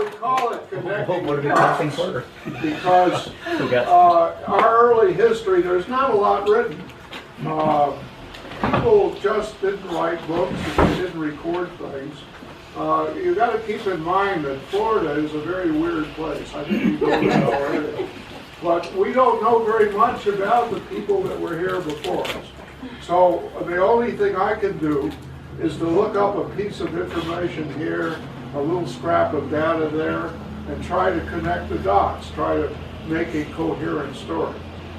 we call it connecting What are the we passing dots for? because Forget. our early history, there's not a lot written. People just didn't write books and they didn't record things. You got to keep in mind that Florida is a very weird place. I think you know that already. But we don't know very much about the people that were here before us. So the only thing I can do is to look up a piece of information here, a little scrap of data there, and try to connect the dots, try to make a coherent story.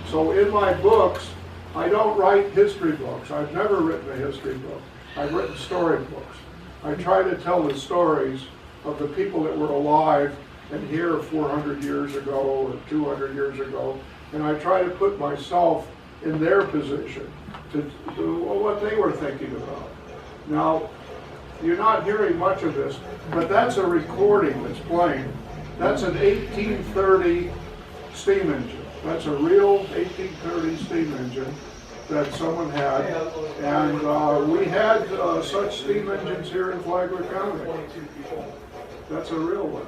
So in my books, I don't write history books. I've never written a history book. I've written story books. I try to tell the stories of the people that were alive and here 400 years ago or 200 years ago, and I try to put myself in their position to do what they were thinking about. Now, you're not hearing much of this, but that's a recording that's playing. That's an 1830 steam engine. That's a real 1830 steam engine that someone had, and we had such steam engines here in Flagler County. That's a real one.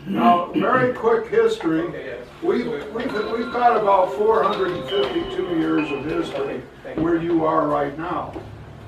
Now, very quick history. We've got about 452 years of history where you are right now.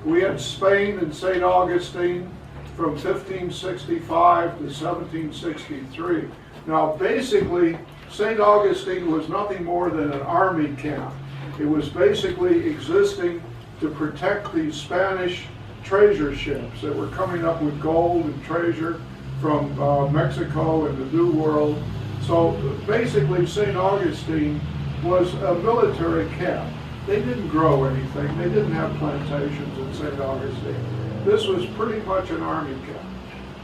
We had Spain and St. Augustine from 1565 to 1763. Now, basically, St. Augustine was nothing more than an army camp. It was basically existing to protect these Spanish treasure ships that were coming up with gold and treasure from Mexico and the New World. So basically St. Augustine was a military camp. They didn't grow anything. They didn't have plantations in St. Augustine. This was pretty much an army camp.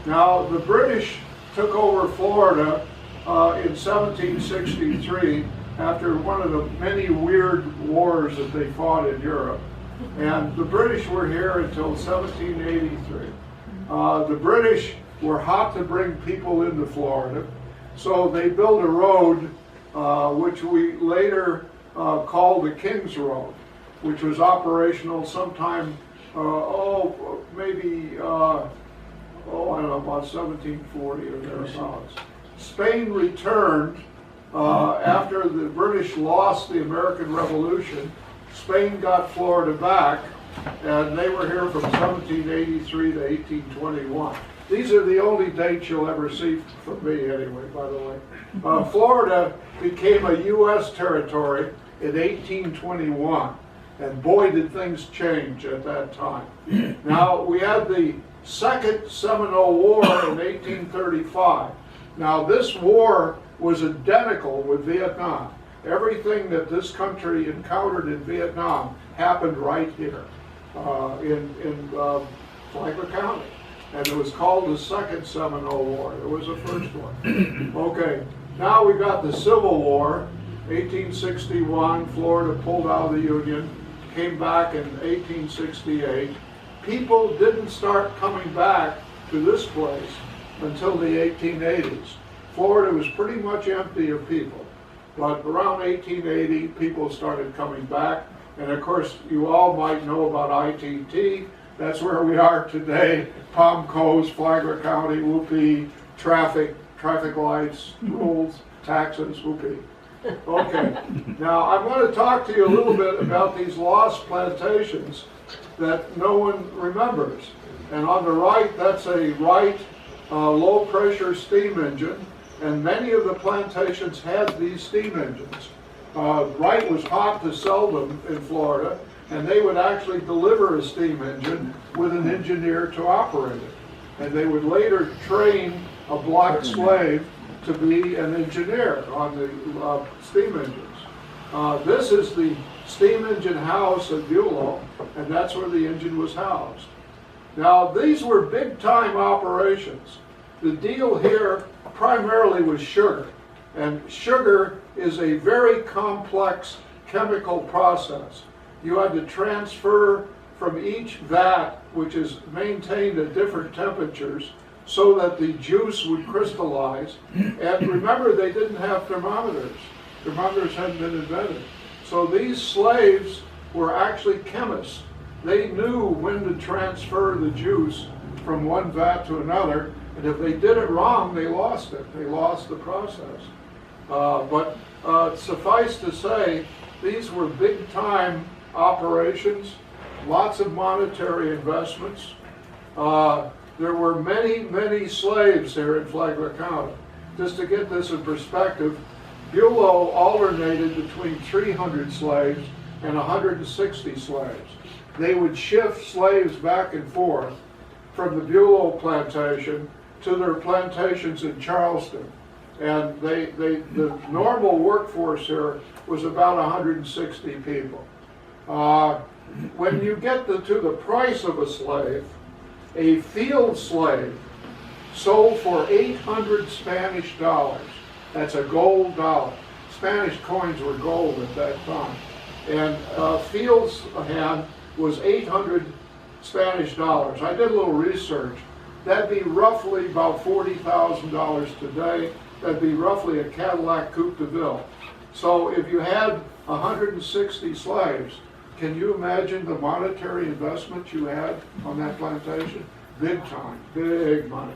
Now the British took over Florida in 1763 after one of the many weird wars that they fought in Europe. And the British were here until 1783. The British were hot to bring people into Florida, so they built a road which we later called the King's Road, which was operational sometime, maybe, I don't know, about 1740 or thereabouts. Spain returned after the British lost the American Revolution. Spain got Florida back, and they were here from 1783 to 1821. These are the only dates you'll ever see from me anyway, by the way. Florida became a U.S. territory in 1821, and boy did things change at that time. Now, we had the Second Seminole War in 1835. Now, this war was identical with Vietnam. Everything that this country encountered in Vietnam happened right here in Flagler County. And it was called the Second Seminole War. It was the first one. Okay, now we got the Civil War, 1861. Florida pulled out of the Union, came back in 1868. People didn't start coming back to this place until the 1880s. Florida was pretty much empty of people. But around 1880, people started coming back. And of course, you all might know about ITT. That's where we are today. Palm Coast, Flagler County, whoopee, traffic lights, rules, taxes, whoopee. Okay, now I'm going to talk to you a little bit about these lost plantations that no one remembers. And on the right, that's a Wright low pressure steam engine. And many of the plantations had these steam engines. Wright was hot to sell them in Florida, and they would actually deliver a steam engine with an engineer to operate it. And they would later train a black slave to be an engineer on the steam engines. This is the steam engine house at Beulah, and that's where the engine was housed. Now, these were big-time operations. The deal here primarily was sugar, and sugar is a very complex chemical process. You had to transfer from each vat, which is maintained at different temperatures, so that the juice would crystallize. And remember, they didn't have thermometers. Thermometers hadn't been invented. So these slaves were actually chemists. They knew when to transfer the juice from one vat to another, And if they did it wrong, they lost it. They lost the process. But suffice to say, these were big-time operations, lots of monetary investments. There were many, many slaves here in Flagler County. Just to get this in perspective, Bulow alternated between 300 slaves and 160 slaves. They would shift slaves back and forth from the Bulow plantation to their plantations in Charleston. And the normal workforce here was about 160 people. When you get to the price of a slave, a field slave sold for 800 Spanish dollars. That's a gold dollar. Spanish coins were gold at that time. And a field's hand was 800 Spanish dollars. I did a little research. That'd be roughly about $40,000 today. That'd be roughly a Cadillac Coupe de Ville. So if you had 160 slaves, can you imagine the monetary investment you had on that plantation? Big time, big money.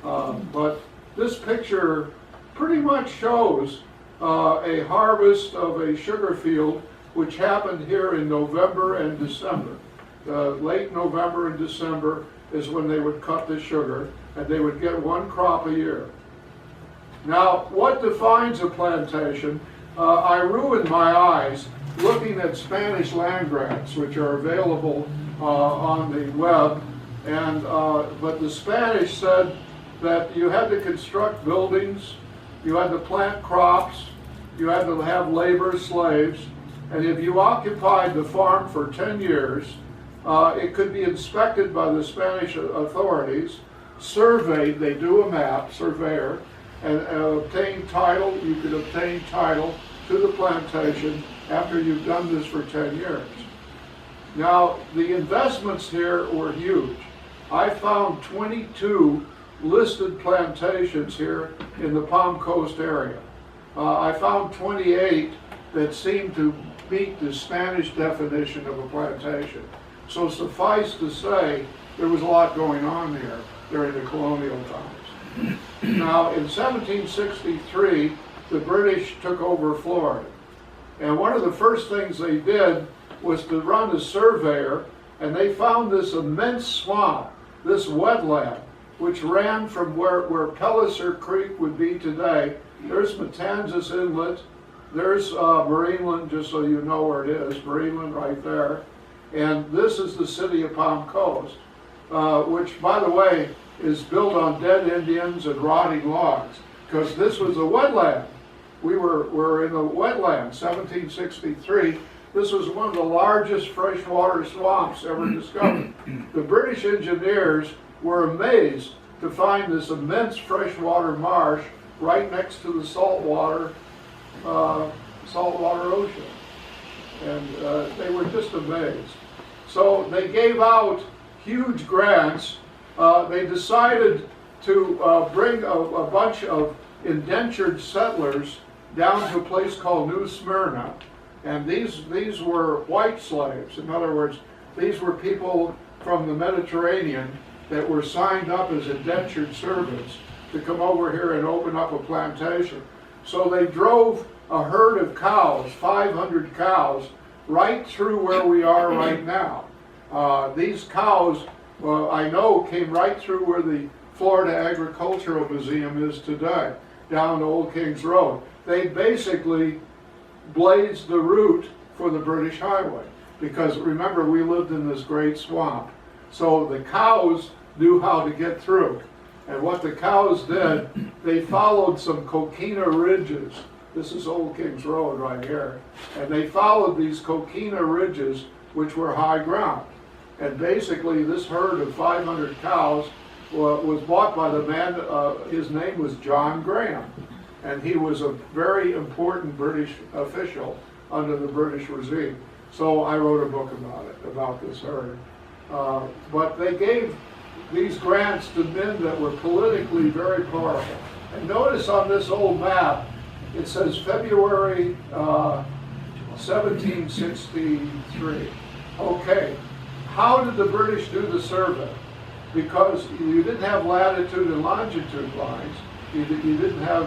But this picture pretty much shows a harvest of a sugar field which happened here in November and December. Late November and December is when they would cut the sugar, and they would get one crop a year. Now, what defines a plantation? I ruined my eyes looking at Spanish land grants, which are available on the web, and but the Spanish said that you had to construct buildings, you had to plant crops, you had to have labor, slaves, and if you occupied the farm for 10 years, it could be inspected by the Spanish authorities, surveyed, they do a map, surveyor, and obtain title. You could obtain title to the plantation after you've done this for 10 years. Now, the investments here were huge. I found 22 listed plantations here in the Palm Coast area. I found 28 that seemed to meet the Spanish definition of a plantation. So suffice to say, there was a lot going on here during the colonial times. Now, in 1763, the British took over Florida. And one of the first things they did was to run a surveyor, and they found this immense swamp, this wetland, which ran from where Pellicer Creek would be today. There's Matanzas Inlet, there's Marineland, just so you know where it is, Marineland right there. And this is the city of Palm Coast, which, by the way, is built on dead Indians and rotting logs, because this was a wetland. We were in a wetland, 1763. This was one of the largest freshwater swamps ever discovered. The British engineers were amazed to find this immense freshwater marsh right next to the saltwater ocean. And they were just amazed. So they gave out huge grants. They decided to bring a bunch of indentured settlers down to a place called New Smyrna. And these were white slaves. In other words, these were people from the Mediterranean that were signed up as indentured servants to come over here and open up a plantation. So they drove a herd of cows, 500 cows, right through where we are right now. These cows, I know, came right through where the Florida Agricultural Museum is today, down Old Kings Road. They basically blazed the route for the British Highway, because remember, we lived in this great swamp. So the cows knew how to get through. And what the cows did, they followed some coquina ridges. This is Old Kings Road right here. And they followed these coquina ridges, which were high ground. And basically, this herd of 500 cows was bought by the man, his name was John Graham. And he was a very important British official under the British regime. So I wrote a book about it, about this herd. But they gave these grants to men that were politically very powerful. And notice on this old map, it says February 1763. Okay, how did the British do the survey? because you didn't have latitude and longitude lines. You didn't have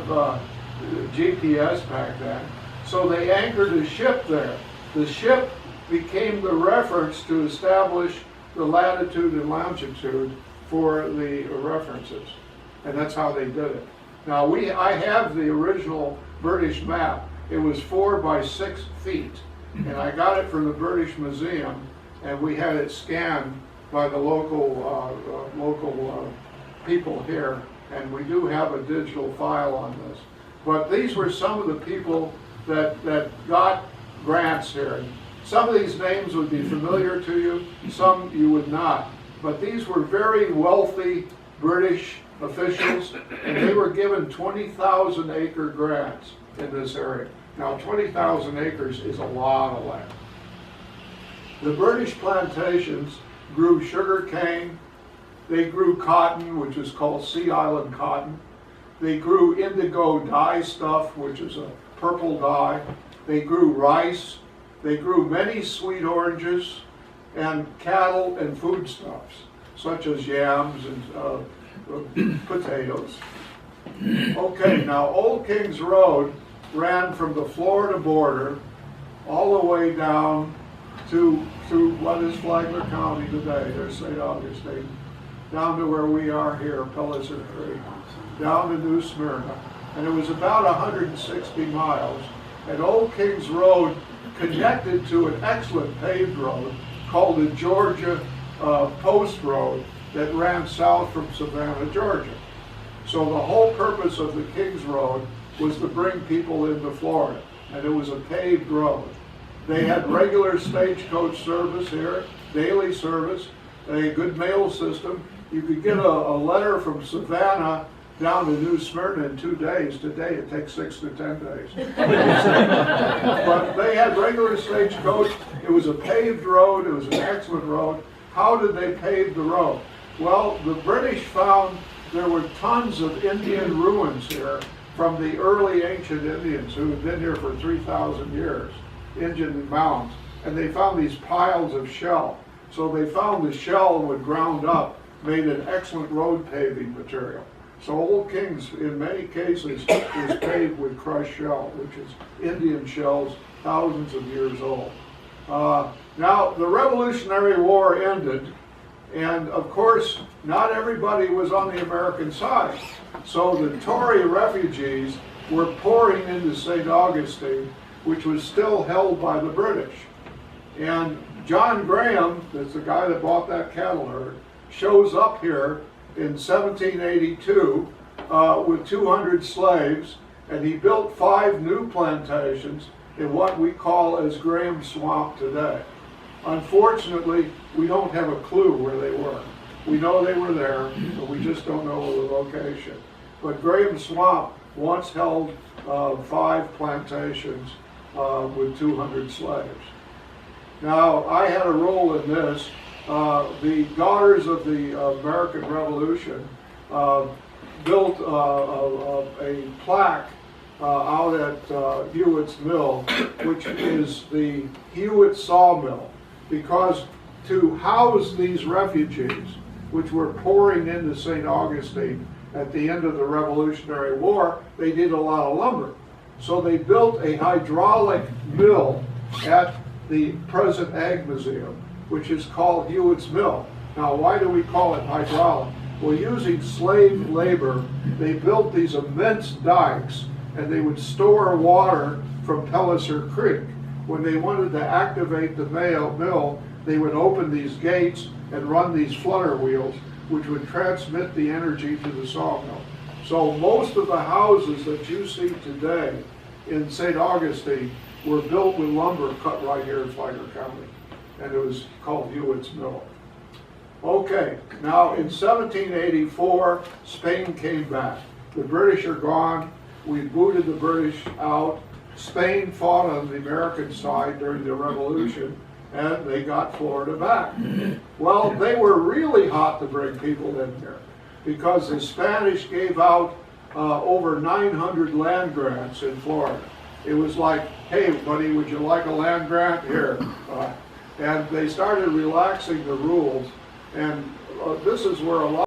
GPS back then. So they anchored a ship there. The ship became the reference to establish the latitude and longitude for the references. And that's how they did it. Now I have the original British map. It was 4 by 6 feet. And I got it from the British Museum, and we had it scanned by the local people here. And we do have a digital file on this. But these were some of the people that got grants here. Some of these names would be familiar to you, some you would not. But these were very wealthy British officials, and they were given 20,000 acre grants in this area. Now 20,000 acres is a lot of land. The British plantations grew sugar cane, they grew cotton, which is called Sea Island cotton. They grew indigo dye stuff, which is a purple dye. They grew rice. They grew many sweet oranges and cattle and foodstuffs, such as yams and potatoes. Okay, now Old Kings Road ran from the Florida border all the way down to what is Flagler County today. There's St. Augustine. Down to where we are here, Pellicer Creek, down to New Smyrna. And it was about 160 miles. And Old Kings Road connected to an excellent paved road called the Georgia Post Road that ran south from Savannah, Georgia. So the whole purpose of the Kings Road was to bring people into Florida, and it was a paved road. They had regular stagecoach service here, daily service, a good mail system. You could get a letter from Savannah down to New Smyrna in 2 days. Today it takes 6 to 10 days. But they had regular stagecoach. It was a paved road. It was an excellent road. How did they pave the road? Well, the British found there were tons of Indian ruins here from the early ancient Indians who had been here for 3,000 years, Indian mounds. And they found these piles of shell. So they found the shell when ground up made an excellent road paving material. So Old Kings, in many cases, was paved with crushed shell, which is Indian shells, thousands of years old. Now, the Revolutionary War ended, and of course, not everybody was on the American side. So the Tory refugees were pouring into St. Augustine, which was still held by the British. And John Graham, that's the guy that bought that cattle herd, shows up here in 1782 with 200 slaves, and he built 5 new plantations in what we call as Graham Swamp today. Unfortunately, we don't have a clue where they were. We know they were there, but we just don't know the location. But Graham Swamp once held 5 plantations with 200 slaves. Now, I had a role in this. The Daughters of the American Revolution built a plaque out at Hewitt's Mill, which is the Hewitt Sawmill, because to house these refugees, which were pouring into St. Augustine at the end of the Revolutionary War, they did a lot of lumber. So they built a hydraulic mill at the present Ag Museum, which is called Hewitt's Mill. Now, why do we call it hydraulic? Well, using slave labor, they built these immense dikes, and they would store water from Pellicer Creek. When they wanted to activate the mill, they would open these gates and run these flutter wheels, which would transmit the energy to the sawmill. So most of the houses that you see today in St. Augustine were built with lumber cut right here in Flagler County, and it was called Hewitt's Mill. Okay, now in 1784, Spain came back. The British are gone. We booted the British out. Spain fought on the American side during the Revolution, and they got Florida back. Well, they were really hot to bring people in here because the Spanish gave out over 900 land grants in Florida. It was like, hey, buddy, would you like a land grant? Here. And they started relaxing the rules, and this is where a lot